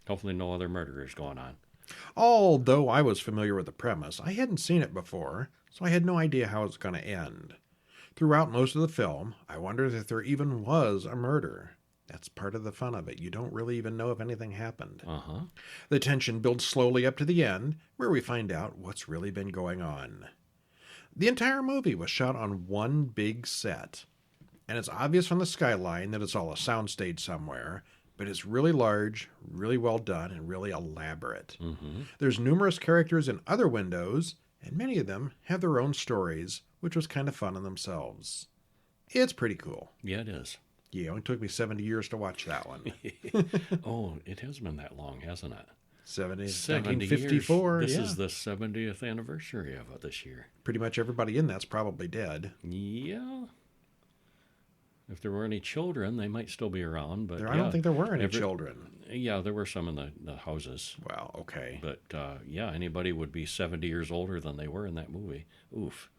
Hopefully no other murderers going on. Although I was familiar with the premise, I hadn't seen it before, so I had no idea how it's going to end. Throughout most of the film, I wondered if there even was a murder. That's part of the fun of it. You don't really even know if anything happened. The tension builds slowly up to the end, where we find out what's really been going on. The entire movie was shot on one big set, and it's obvious from the skyline that it's all a soundstage somewhere, but it's really large, really well done, and really elaborate. There's numerous characters in other windows, and many of them have their own stories, which was kind of fun in themselves. It's pretty cool. Yeah, it is. Yeah, it only took me 70 years to watch that one. Oh, it has been that long, hasn't it? 70 years. 1954. This yeah. is the 70th anniversary of it this year. Pretty much everybody in that's probably dead. Yeah. If there were any children, they might still be around. But I don't think there were any children. Yeah, there were some in the houses. Well, okay. But yeah, anybody would be 70 years older than they were in that movie. Oof.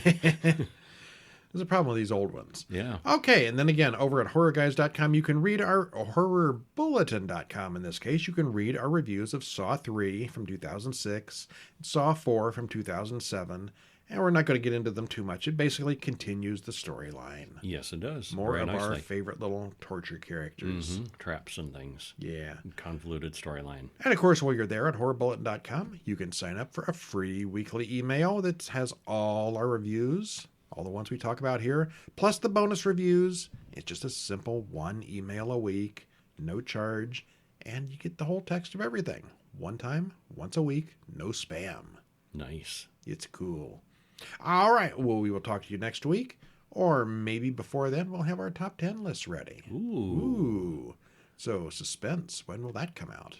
There's a problem with these old ones. Yeah. Okay, and then again, over at horrorguys.com, you can read our horrorbulletin.com. In this case, you can read our reviews of Saw 3 from 2006, Saw 4 from 2007, And we're not going to get into them too much. It basically continues the storyline. Yes, it does. More Very of our nicely. favorite little torture characters. Traps and things. Yeah. Convoluted storyline. And of course, while you're there at horrorbulletin.com, you can sign up for a free weekly email that has all our reviews, all the ones we talk about here, plus the bonus reviews. It's just a simple 1 email a week, no charge, and you get the whole text of everything. One time, once a week, no spam. Nice. It's cool. All right. Well, we will talk to you next week. Or maybe before then, we'll have our top 10 lists ready. Ooh. So, suspense. When will that come out?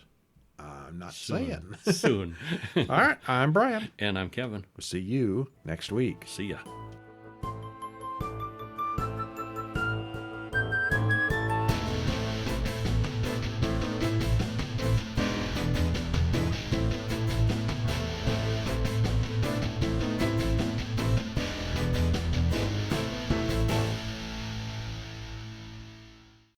I'm not saying. Soon. All right. I'm Brian. And I'm Kevin. We'll see you next week. See ya.